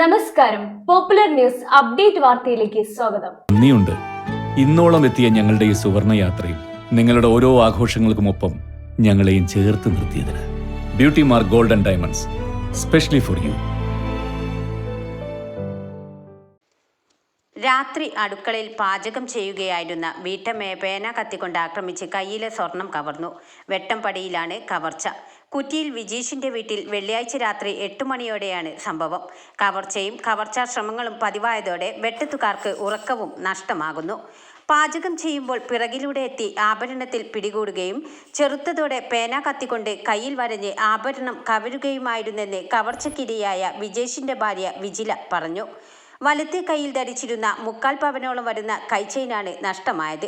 നമസ്കാരം. Popular news update വാർത്തയിലേക്ക് സ്വാഗതം. നന്ദിയുണ്ട് ഇന്നോളം എത്തിയ ഞങ്ങളുടെ ഈ സുവർണ യാത്രയിൽ നിങ്ങളുടെ ഓരോ ആഘോഷങ്ങൾക്കുമൊപ്പം ഞങ്ങളെയും ചേർത്ത് നിർത്തിയതിന് beauty mark gold and diamonds specially for you. രാത്രി അടുക്കളയിൽ പാചകം ചെയ്യുകയായിരുന്ന വീട്ടമ്മയെ പേന കത്തിക്കൊണ്ട് ആക്രമിച്ച് കയ്യിലെ സ്വർണം കവർന്നു. വെട്ടംപടിയിലാണ് കവർച്ച. കുറ്റിയിൽ വിജീഷിന്റെ വീട്ടിൽ വെള്ളിയാഴ്ച രാത്രി 8 മണിയോടെയാണ് സംഭവം. കവർച്ചയും കവർച്ചാ ശ്രമങ്ങളും പതിവായതോടെ വെട്ടത്തുകാർക്ക് ഉറക്കവും നഷ്ടമാകുന്നു. പാചകം ചെയ്യുമ്പോൾ പിറകിലൂടെ എത്തി ആഭരണത്തിൽ പിടികൂടുകയും ചെറുത്തതോടെ പേന കത്തിക്കൊണ്ട് കയ്യിൽ വരഞ്ഞ് ആഭരണം കവരുകയുമായിരുന്നെന്ന് കവർച്ചക്കിരയായ വിജേഷിന്റെ ഭാര്യ വിജില പറഞ്ഞു. വലത്തെ കൈയിൽ ധരിച്ചിരുന്ന 3/4 പവനോളം വരുന്ന കൈച്ചെയിനാണ് നഷ്ടമായത്.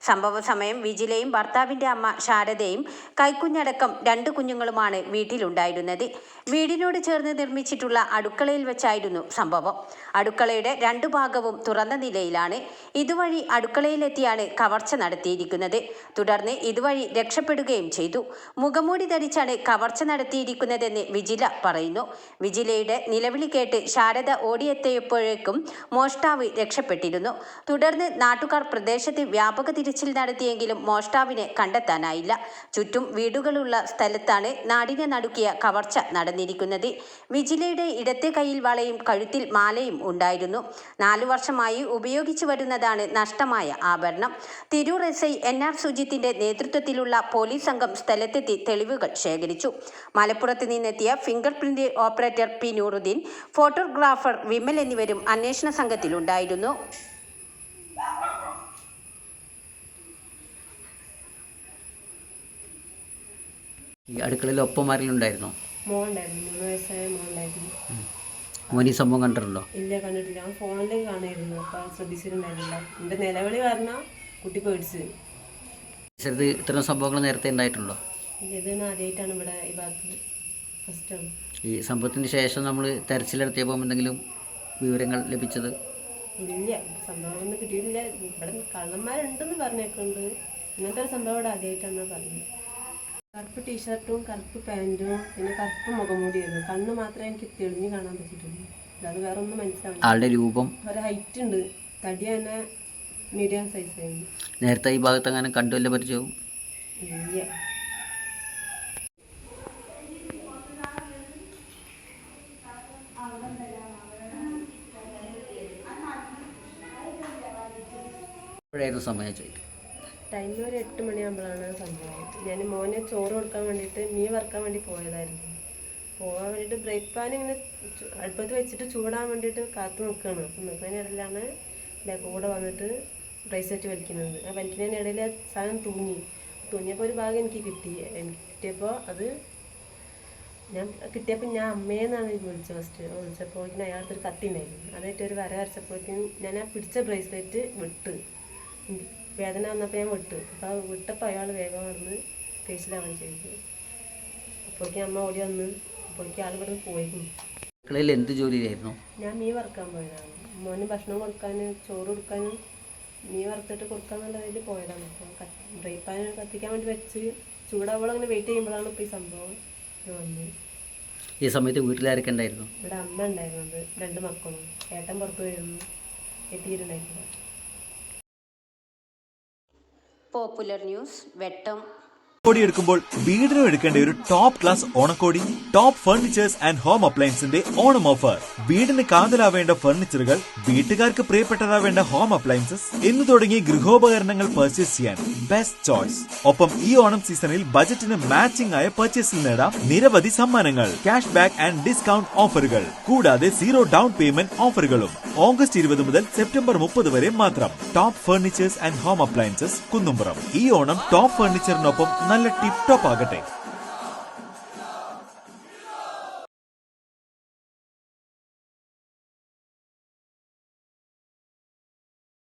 സംഭവ സമയം വിജിലയും ഭർത്താവിൻ്റെ അമ്മ ശാരദയും കൈക്കുഞ്ഞടക്കം 2 കുഞ്ഞുങ്ങളുമാണ് വീട്ടിലുണ്ടായിരുന്നത്. വീടിനോട് ചേർന്ന് നിർമ്മിച്ചിട്ടുള്ള അടുക്കളയിൽ വെച്ചായിരുന്നു സംഭവം. അടുക്കളയുടെ 2 ഭാഗവും തുറന്ന നിലയിലാണ്. ഇതുവഴി അടുക്കളയിലെത്തിയാണ് കവർച്ച നടത്തിയിരിക്കുന്നത്. തുടർന്ന് ഇതുവഴി രക്ഷപ്പെടുകയും ചെയ്തു. മുഖംമൂടി ധരിച്ചാണ് കവർച്ച നടത്തിയിരിക്കുന്നതെന്ന് വിജില പറയുന്നു. വിജിലയുടെ നിലവിളി കേട്ട് ശാരദ ഓടിയെത്തിയപ്പോഴേക്കും മോഷ്ടാവ് രക്ഷപ്പെട്ടിരുന്നു. തുടർന്ന് നാട്ടുകാർ പ്രദേശത്ത് വ്യാപക തിരച്ചിൽ നടത്തിയെങ്കിലും മോഷ്ടാവിനെ കണ്ടെത്താനായില്ല. ചുറ്റും വീടുകളുള്ള സ്ഥലത്താണ് നാടിനെ നടുക്കിയ കവർച്ച നടന്നിരിക്കുന്നത്. വിജിലയുടെ ഇടത്തെ കൈയിൽ വളയും കഴുത്തിൽ മാലയും ഉണ്ടായിരുന്നു. 4 വർഷമായി ഉപയോഗിച്ചു വരുന്നതാണ് നഷ്ടമായ ആഭരണം. തിരൂർ SI NR സുജിത്തിന്റെ നേതൃത്വത്തിലുള്ള പോലീസ് സംഘം സ്ഥലത്തെത്തി തെളിവുകൾ ശേഖരിച്ചു. മലപ്പുറത്ത് നിന്നെത്തിയ fingerprint operator P Nooruddin, photographer Vimal എന്നിവരും അന്വേഷണ സംഘത്തിലുണ്ടായിരുന്നു. ഈ അടുക്കളയിൽ ഒപ്പമാരിലുണ്ടായിരുന്നോ? മോണ്ടായിരുന്നു, 3 വയസ്സായ മോണ്ടായിരുന്നു. മോൻ ഈ സംഭവം കണ്ടിട്ടുണ്ടോ? ഇല്ല, കണ്ടിട്ടില്ല. ഞാൻ ഫോണിലേക്ക് കാണായിരുന്നു, അപ്പം ശ്രദ്ധിച്ചിട്ടുണ്ടായിരുന്നില്ല. എൻ്റെ നിലവിളി പറഞ്ഞാൽ കുട്ടി പേടിച്ച്. ഇത് ഇത്തരം സംഭവങ്ങൾ നേരത്തെ ഉണ്ടായിട്ടുണ്ടോ? ഇതൊന്നും ആദ്യമായിട്ടാണ് ഇവിടെ ഈ ഭാഗത്ത്, ഫസ്റ്റാണ്. ഈ സംഭവത്തിന് ശേഷം നമ്മൾ തെരച്ചിലെടുത്തിയപ്പോൾ എന്തെങ്കിലും വിവരങ്ങൾ ലഭിച്ചത്? ഇല്ല, സംഭവമൊന്നും കിട്ടിയിട്ടില്ല. ഇവിടെ കള്ളന്മാരുണ്ടെന്ന് പറഞ്ഞേക്കുന്നുണ്ട്. ഇങ്ങനത്തെ ഒരു സംഭവം ഇവിടെ ആദ്യമായിട്ടാണ് പറഞ്ഞത്. കറുപ്പ് ടീഷർട്ടും കറുപ്പ് പാൻറ്റും പിന്നെ കറുപ്പ് മുഖംമൂടിയായിരുന്നു. കണ്ണ് മാത്രമേ എനിക്ക് തെളിഞ്ഞ് കാണാൻ പറ്റിയിട്ടുള്ളൂ. അത് വേറെ ഒന്നും മനസ്സിലാവും. ആളുടെ രൂപം? ഒരു ഹൈറ്റ് ഉണ്ട്, തടി തന്നെ മീഡിയം സൈസ് ആയിരുന്നു. നേരത്തെ ഈ ഭാഗത്ത് അങ്ങനെ കണ്ടുവല്ല പരിചയവും? ഇല്ല. എപ്പോഴായിരുന്നു സമയം ചോദിക്കും? ടൈം ഒരു 8 മണിയാകുമ്പോഴാണ് സംഭവം. ഞാൻ മോനെ ചോറ് കൊടുക്കാൻ വേണ്ടിയിട്ട് മീൻ വറുക്കാൻ വേണ്ടി പോയതായിരുന്നു. പോകാൻ വേണ്ടിയിട്ട് ബ്രേക്ക് പാൻ ഇങ്ങനെ അടുപ്പത്ത് വെച്ചിട്ട് ചൂടാൻ വേണ്ടിയിട്ട് കാത്തു നിൽക്കുകയാണ്. അപ്പം നിൽക്കുന്നതിനിടയിലാണ് കൂടെ വന്നിട്ട് റൈസ് സെറ്റ് വലിക്കുന്നത്. ആ വലിക്കുന്നതിനിടയിൽ സാധനം തൂങ്ങിയപ്പോൾ ഒരു ഭാഗം എനിക്ക് കിട്ടിയപ്പോൾ ഞാൻ അമ്മയെന്നാണ് വിളിച്ചത്. ഫസ്റ്റ് വിളിച്ചപ്പോഴേക്കും അയാൾക്കൊരു കത്തി ഉണ്ടായിരുന്നു. അതായിട്ട് ഒരു വര വരച്ചപ്പോഴേക്കും ഞാൻ ആ പിടിച്ച ബ്രേസ്ലെറ്റ് വിട്ട്. വേദന വന്നപ്പോൾ ഞാൻ വിട്ടു. അപ്പോൾ വിട്ടപ്പോൾ അയാൾ വേഗം വന്ന് കേസിലാവാൻ ചെയ്തു. അപ്പോഴേക്കും അമ്മ ഓടി വന്ന് അപ്പോഴേക്കും ആൾ ഇവിടെ പോയിരുന്നു. അടുക്കളയിൽ എന്ത് ജോലിയായിരുന്നു? ഞാൻ മീൻ വറുക്കാൻ പോയതാണ്. മോന് ഭക്ഷണം കൊടുക്കാനും ചോറ് കൊടുക്കാനും മീൻ വറുത്തിട്ട് കൊടുക്കാന്നുള്ളതിൽ പോയതാണ്. അപ്പോൾ ബ്രേക്ക് പാൻ കത്തിക്കാൻ വേണ്ടി വെച്ച് ചൂടാവോളം അങ്ങനെ വെയിറ്റ് ചെയ്യുമ്പോഴാണ് ഇപ്പോൾ ഈ സംഭവം വന്നത്. ഈ സമയത്ത് വീട്ടിലാരൊക്കെ ഉണ്ടായിരുന്നു? ഇവിടെ അമ്മ ഉണ്ടായിരുന്നത്, 2 മക്കളും. ഏട്ടൻ പുറത്തു പോയിരുന്നു, എത്തിയിട്ടുണ്ടായിരുന്നു. പോപ്പുലർ ന്യൂസ് വെട്ടം. ഓണക്കോടി എടുക്കുമ്പോൾ വീടിനും എടുക്കേണ്ട ഒരു ടോപ്പ് ക്ലാസ് ഓണക്കോടി ടോപ്പ് ഫർണിച്ചേഴ്സ് ആൻഡ് ഹോം അപ്ലയൻസിന്റെ ഓണം ഓഫർ. വീടിന് കാതലാവേണ്ട ഫർണിച്ചറുകൾ, വീട്ടുകാർക്ക് പ്രിയപ്പെട്ടതാവേണ്ട ഹോം അപ്ലയൻസസ് എന്ന് തുടങ്ങിയ ഗൃഹോപകരണങ്ങൾ പർച്ചേസ് ചെയ്യാൻ ബെസ്റ്റ് ചോയ്സ്. ഒപ്പം ഈ ഓണം സീസണിൽ ബജറ്റിന് മാച്ചിംഗ് ആയ പർച്ചേസിൽ നേടാം നിരവധി സമ്മാനങ്ങൾ, ക്യാഷ് ബാക്ക് ആൻഡ് ഡിസ്കൗണ്ട് ഓഫറുകൾ, കൂടാതെ 0 ഡൗൺ പേയ്മെന്റ് ഓഫറുകളും. ഓഗസ്റ്റ് 20 മുതൽ സെപ്റ്റംബർ 30 വരെ മാത്രം. Top furniture and home appliances Kunnumpuram. ഈ ഓണം ടോപ്പ് ഫർണിച്ചറിനൊപ്പം നല്ല ടിപ് ടോപ്പ് ആകട്ടെ.